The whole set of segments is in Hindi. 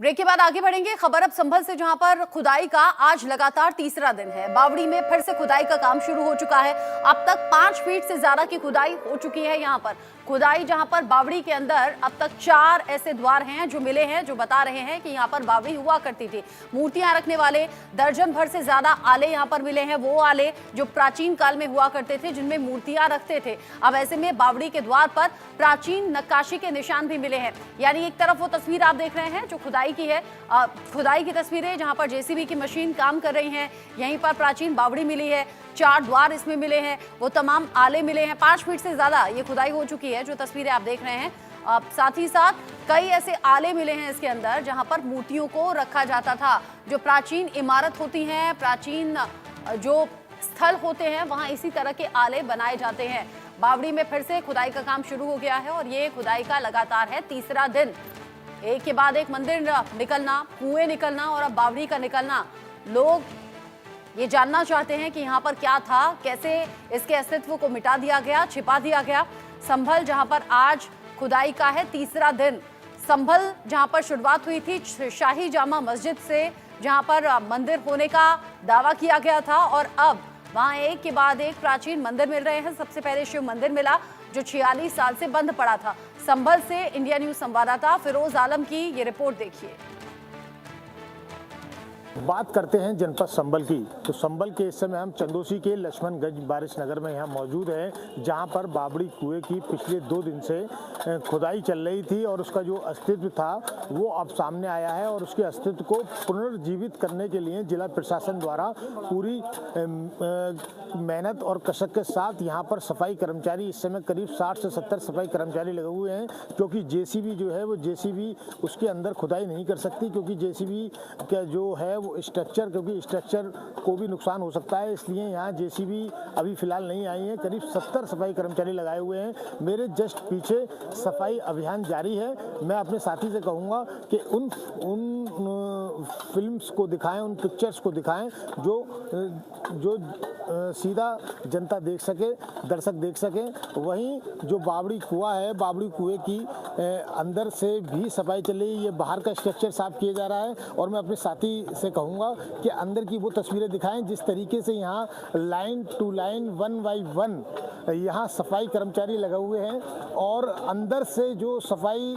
ब्रेक के बाद आगे बढ़ेंगे। खबर अब संभल से, जहां पर खुदाई का आज लगातार तीसरा दिन है। बावड़ी में फिर से खुदाई का काम शुरू हो चुका है। अब तक 5 फीट से ज्यादा की खुदाई हो चुकी है। यहां पर खुदाई, जहां पर बावड़ी के अंदर अब तक 4 ऐसे द्वार हैं जो मिले हैं, जो बता रहे हैं कि यहां पर बावड़ी हुआ करती थी। मूर्तियां रखने वाले दर्जन भर से ज्यादा आले यहां पर मिले हैं, वो आले जो प्राचीन काल में हुआ करते थे, जिनमें मूर्तियां रखते थे। अब ऐसे में बावड़ी के द्वार पर प्राचीन नक्काशी के निशान भी मिले हैं। यानी एक तरफ वो तस्वीर आप देख रहे हैं जो खुदाई की है, खुदाई की तस्वीरें जहां पर जेसीबी की मशीन काम कर रही है। यहीं पर प्राचीन बावड़ी मिली है, 4 द्वार इसमें मिले हैं, वो तमाम आले मिले हैं। 5 फीट से ज्यादा ये खुदाई हो चुकी है, जो तस्वीरें आप देख रहे हैं। साथ ही साथ कई ऐसे आले मिले हैं इसके अंदर जहां पर मूर्तियों को रखा जाता था। जो प्राचीन इमारत होती हैं, प्राचीन जो स्थल होते हैं, वहां इसी तरह के आले बनाए जाते हैं। बावड़ी में फिर से खुदाई का काम शुरू हो गया है और ये खुदाई का लगातार है तीसरा दिन। एक के बाद एक मंदिर निकलना, कुएं निकलना और अब बावड़ी का निकलना। लोग ये जानना चाहते हैं कि यहाँ पर क्या था, कैसे इसके अस्तित्व को मिटा दिया गया, छिपा दिया गया। संभल, जहाँ पर आज खुदाई का है तीसरा दिन। संभल जहाँ पर शुरुआत हुई थी शाही जामा मस्जिद से, जहाँ पर मंदिर होने का दावा किया गया था, और अब वहाँ एक के बाद एक प्राचीन मंदिर मिल रहे हैं। सबसे पहले शिव मंदिर मिला जो 46 साल से बंद पड़ा था। संभल से इंडिया न्यूज संवाददाता फिरोज आलम की ये रिपोर्ट देखिए। बात करते हैं जनपद संभल की, तो संभल के इस समय हम चंदोसी के लक्ष्मणगंज बारिश नगर में यहाँ मौजूद हैं, जहाँ पर बावड़ी कुएं की पिछले 2 दिन से खुदाई चल रही थी और उसका जो अस्तित्व था वो अब सामने आया है। और उसके अस्तित्व को पुनर्जीवित करने के लिए जिला प्रशासन द्वारा पूरी मेहनत और कसक के साथ यहाँ पर सफाई कर्मचारी, इस समय करीब 60 से 70 सफाई कर्मचारी लगे हुए हैं, क्योंकि जेसीबी जो है वो जेसीबी उसके अंदर खुदाई नहीं कर सकती, क्योंकि जेसीबी का जो है वो स्ट्रक्चर, क्योंकि स्ट्रक्चर को भी नुकसान हो सकता है, इसलिए यहाँ जेसीबी अभी फिलहाल नहीं आई है। करीब 70 सफाई कर्मचारी लगाए हुए हैं। मेरे जस्ट पीछे सफाई अभियान जारी है। मैं अपने साथी से कहूँगा कि उन फिल्म्स को दिखाएं, उन पिक्चर्स को दिखाएं जो सीधा जनता देख सके, दर्शक देख सकें। वहीं जो बावड़ी कुआं है, बावड़ी कुएं की अंदर से भी सफाई चल रही है। ये बाहर का स्ट्रक्चर साफ किया जा रहा है और मैं अपने साथी से कहूँगा कि अंदर की वो तस्वीरें दिखाएं जिस तरीके से यहाँ लाइन टू लाइन 1 बाई 1 यहाँ सफाई कर्मचारी लगे हुए हैं और अंदर से जो सफाई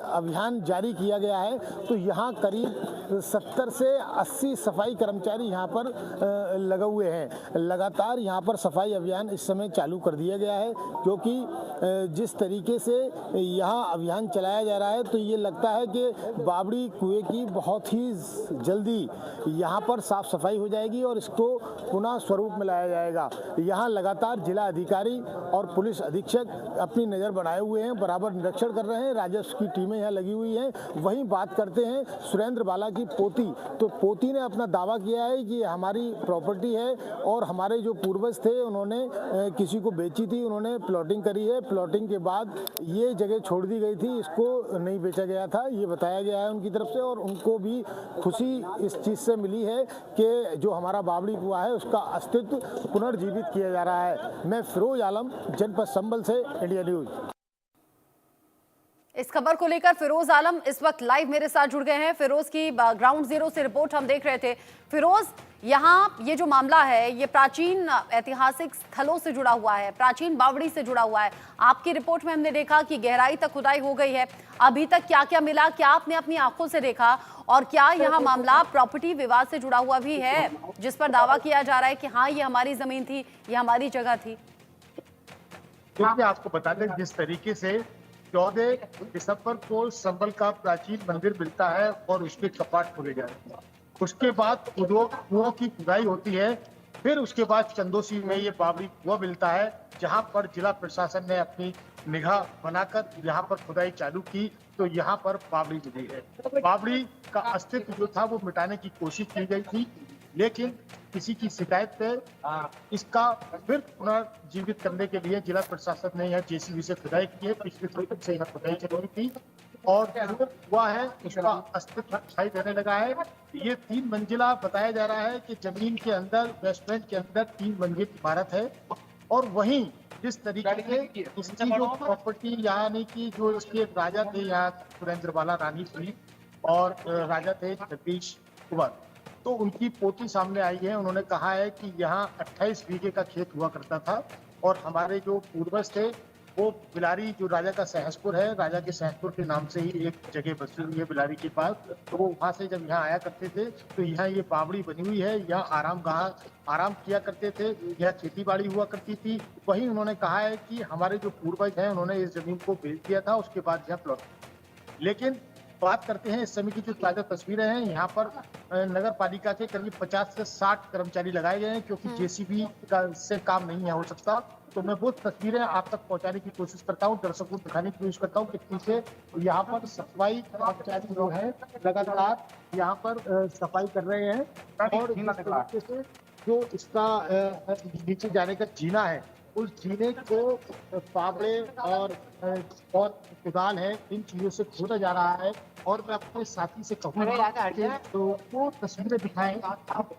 अभियान जारी किया गया है, तो यहाँ करीब 70 से 80 सफाई कर्मचारी यहाँ पर लगे हुए हैं। लगातार यहाँ पर सफाई अभियान इस समय चालू कर दिया गया है, क्योंकि जिस तरीके से यहाँ अभियान चलाया जा रहा है, तो ये लगता है कि बावड़ी कुएं की बहुत ही जल्दी यहाँ पर साफ सफाई हो जाएगी और इसको पुनः स्वरूप में लाया जाएगा। यहाँ लगातार जिला अधिकारी और पुलिस अधीक्षक अपनी नज़र बनाए हुए हैं, बराबर निरीक्षण कर रहे हैं। राजस्व की टीमें यहाँ लगी हुई हैं। वहीं बात करते हैं सुरेंद्र बाला की पोती, तो पोती ने अपना दावा किया है कि हमारी प्रॉपर्टी है और हमारे जो पूर्वज थे उन्होंने किसी को बेची थी, उन्होंने प्लॉटिंग करी है। प्लॉटिंग के बाद ये जगह छोड़ दी गई थी, इसको नहीं बेचा गया था, ये बताया गया है उनकी तरफ से। और उनको भी खुशी इस चीज़ से मिली है कि जो हमारा बावड़ी कुआं है उसका अस्तित्व पुनर्जीवित किया जा रहा है। मैं फिरोज आलम, जनपद संभल से, इंडिया न्यूज। इस खबर को लेकर फिरोज आलम इस वक्त लाइव मेरे साथ जुड़ गए हैं। फिरोज की ग्राउंड जीरो से रिपोर्ट हम देख रहे थे। फिरोज, यहाँ ये जो मामला है ये प्राचीन ऐतिहासिक स्थलों से जुड़ा हुआ है, प्राचीन बावड़ी से जुड़ा हुआ है। आपकी रिपोर्ट में हमने देखा कि गहराई तक खुदाई हो गई है। अभी तक क्या क्या मिला, क्या आपने अपनी आंखों से देखा, और क्या यहाँ मामला प्रॉपर्टी विवाद से जुड़ा हुआ भी है, जिस पर दावा किया जा रहा है कि हाँ ये हमारी जमीन थी, ये हमारी जगह थी? आपको बता दें जिस तरीके से 14 दिसंबर को संभल का प्राचीन मंदिर मिलता है और उसके कपाट खोले जाते हैं। उसके बाद कुओं की खुदाई होती है। फिर उसके बाद चंदोसी में ये बावड़ी कुआं मिलता है, जहां पर जिला प्रशासन ने अपनी निगाह बनाकर यहाँ पर खुदाई चालू की, तो यहाँ पर बावड़ी मिली है। बावड़ी का अस्तित्व जो था वो मिटाने की कोशिश की गई थी, लेकिन किसी की शिकायत पे इसका फिर पुनर्जीवित करने के लिए जिला प्रशासन ने यहाँ जेसीबी से खुदाई की है। पिछले 2 दिन से यहाँ खुदाई चल रही थी और जो हुआ है उसका अस्तित्व दिखाई देने लगा है। ये 3 मंजिला बताया जा रहा है कि जमीन के अंदर, बेसमेंट के अंदर 3 मंजिल इमारत है। और वहीं जिस तरीके से इसकी जो प्रॉपर्टी यानी कि जो इसके राजा थे यहाँ सुरेंद्र बाला रानी थी, और राजा थे जगदीश कुंवर। तो उनकी पोती सामने आई है। उन्होंने कहा है कि यहाँ 28 बीघे का खेत हुआ करता था और हमारे जो पूर्वज थे वो बिलारी, जो राजा का सहसपुर है, राजा के सहसपुर के नाम से ही एक जगह बसी हुई है बिलारी के पास। तो वो वहां से जब यहाँ आया करते थे तो यहाँ ये बावड़ी बनी हुई है। यहाँ आराम किया करते थे। यहाँ खेती बाड़ी हुआ करती थी। वहीं उन्होंने कहा है कि हमारे जो पूर्वज हैं उन्होंने इस जमीन को बेच दिया था, उसके बाद यहाँ प्लॉट। लेकिन बात करते हैं इस समय की जो ताजा तस्वीरें हैं। यहाँ पर नगर पालिका के करीब 50 से 60 कर्मचारी लगाए गए हैं, क्योंकि जेसीबी का से काम नहीं है हो सकता। तो मैं वो तस्वीरें आप तक पहुंचाने की कोशिश करता हूँ, दर्शकों को दिखाने की कोशिश करता हूँ कि पीछे यहाँ पर सफाई कर्मचारी जो है लगातार यहाँ पर सफाई कर रहे हैं। और जिस तरीके से जो इसका नीचे जाने का जीना है, उस जीने को फावड़े और कुदाल है, इन चीजों से खोदा जा रहा है। और मैं अपने साथी से कहूँगा तो वो तस्वीरें दिखाएं आप।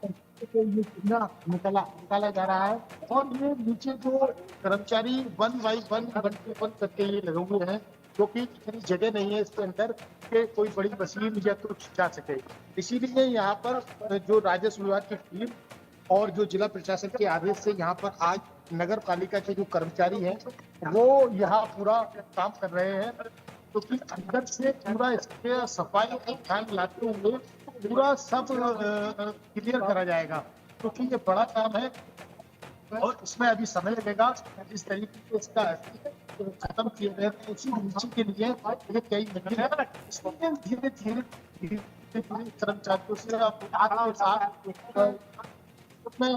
ये जीना निकाला जा रहा है और ये नीचे जो कर्मचारी वन बाई वन करके ये लगे हुए हैं, क्योंकि इतनी जगह नहीं है इसके अंदर कि कोई बड़ी मशीन या कुछ जा सके। इसीलिए यहाँ पर जो राजस्व विभाग की टीम और जो जिला प्रशासन के आदेश से यहाँ पर आज नगर पालिका के जो कर्मचारी हैं वो यहाँ पूरा काम कर रहे हैं, क्योंकि अंदर से पूरा इसके सफाई का ध्यान लाते हुए पूरा सब क्लियर करा जाएगा, क्योंकि ये बड़ा काम है और इसमें अभी समय लगेगा। जिस तरीके से इसका खत्म किया गया है उसी नीचे के लिए ये कई मंजिल है। इसमें धीरे धीरे कर्मचारियों से मैं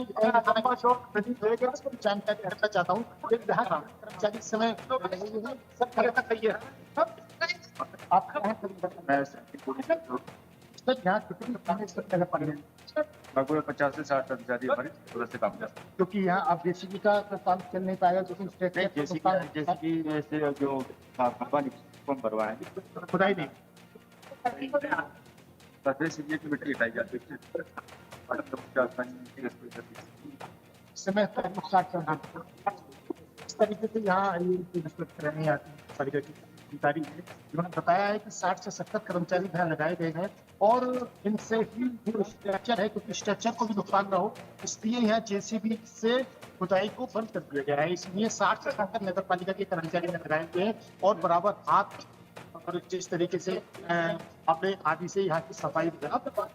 जानकारी रखना चाहता हूँ। कर्मचारी समय यहाँ लगभग 50 से 60 कर्मचारी हमारे पूरा से काम करते हैं, क्योंकि यहाँ अब जेसीबी का काम चल नहीं पाएगा, क्योंकि जेसीबी से जो कंपनी फॉर्म भरवाएंगे खुदाई नहीं सफेद सीढ़ी की मिट्टी हटाई जाती है। समय इस तरीके से यहाँ नहीं आती पालिका की अधिकारी है। उन्होंने बताया है कि 60 से 70 कर्मचारी यहाँ लगाए गए हैं और इनसे ही जो स्ट्रक्चर है, क्योंकि स्ट्रक्चर को भी नुकसान न हो इसलिए यहाँ जेसीबी से खुदाई को बंद कर दिया गया है। इसलिए 60 से 70 नगर पालिका के कर्मचारी लगाए गए हैं और बराबर हाथ और जिस तरीके से अपने आदि से यहाँ की सफाई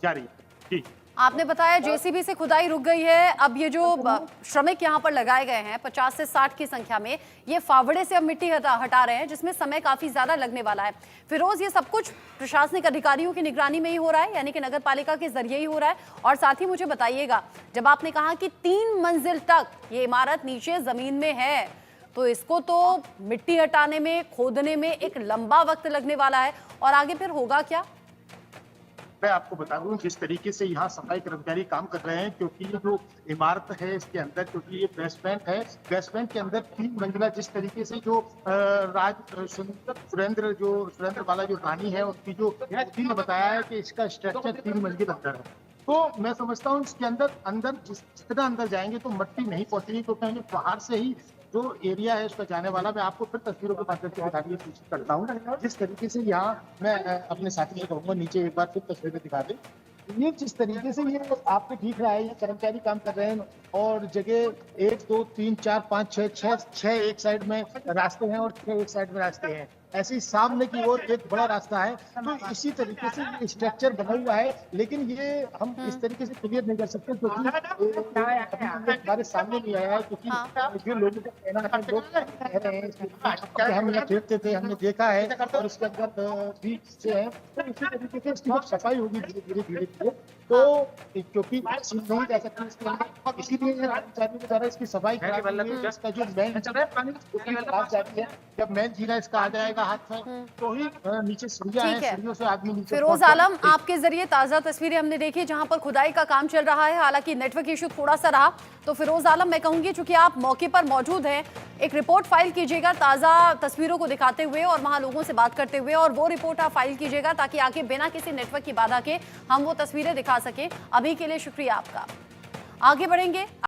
जारी है। जी, आपने बताया जेसीबी से खुदाई रुक गई है। अब ये जो श्रमिक यहाँ पर लगाए गए हैं 50 से 60 की संख्या में, ये फावड़े से अब मिट्टी हटा रहे हैं, जिसमें समय काफी ज्यादा लगने वाला है। फिरोज, ये सब कुछ प्रशासनिक अधिकारियों की निगरानी में ही हो रहा है, यानी कि नगर पालिका के जरिए ही हो रहा है। और साथ ही मुझे बताइएगा, जब आपने कहा कि 3 मंजिल तक ये इमारत नीचे जमीन में है, तो इसको तो मिट्टी हटाने में, खोदने में एक लंबा वक्त लगने वाला है, और आगे फिर होगा क्या? मैं आपको बता दूं जिस तरीके से यहाँ सफाई कर्मचारी काम कर रहे हैं, क्योंकि ये जो इमारत है इसके अंदर, क्योंकि ये बेसमेंट है, बेसमेंट के अंदर 3 मंजिला, जिस तरीके से जो सुरेंद्र वाला जो रानी है उनकी जो ने बताया है कि इसका स्ट्रक्चर 3 मंजिल अंदर है। तो मैं समझता हूँ इसके अंदर जितना अंदर जाएंगे तो मिट्टी नहीं पहुंचेगी, क्योंकि बाहर से ही जो एरिया है उसका जाने वाला। मैं आपको फिर तस्वीरों के माध्यम से दिखाने की कोशिश करता हूँ। जिस तरीके से यहाँ मैं अपने साथी से कहूँगा नीचे एक बार फिर तस्वीरें दिखा दें। ये जिस तरीके से ये आपको दिख रहा है, ये कर्मचारी काम कर रहे हैं और जगह 1 2 3 4 5 6 एक साइड में रास्ते हैं और 6 एक साइड में रास्ते हैं। ऐसे ही सामने की ओर एक बड़ा रास्ता है। तो इसी तरीके से ये स्ट्रक्चर बना हुआ है, लेकिन ये हम इस तरीके से क्लियर नहीं कर सकते क्योंकि हमारे सामने नहीं आया है। क्योंकि जो लोगों का कहना है, लोग कह रहे हैं कि हम यहाँ देखते थे, हमने देखा है और उसके अंदर भी से है। तो इसी तरीके से इसकी सफाई होगी धीरे धीरे। तो क्योंकि नहीं जा सकते इसके अंदर, इसीलिए कर्मचारियों के द्वारा इसकी सफाई इसका जो मेन जाती है, जब मेन जीना इसका आ जाएगा हाथ में तो ही नीचे सीढ़ियां हैं, सीढ़ियों से आदमी नीचे। फिरोज आलम, आपके जरिए ताजा तस्वीरें हमने देखी जहां पर खुदाई का काम चल रहा है। हालांकि नेटवर्क इशू थोड़ा सा रहा, तो फिरोज आलम मैं कहूंगी चूंकि आप मौके पर मौजूद हैं, एक रिपोर्ट फाइल कीजिएगा ताजा तस्वीरों को दिखाते हुए और वहां लोगों से बात करते हुए, और वो रिपोर्ट आप फाइल कीजिएगा ताकि आगे बिना किसी नेटवर्क की बाधा के हम वो तस्वीरें दिखा सके। अभी के लिए शुक्रिया आपका। आगे बढ़ेंगे।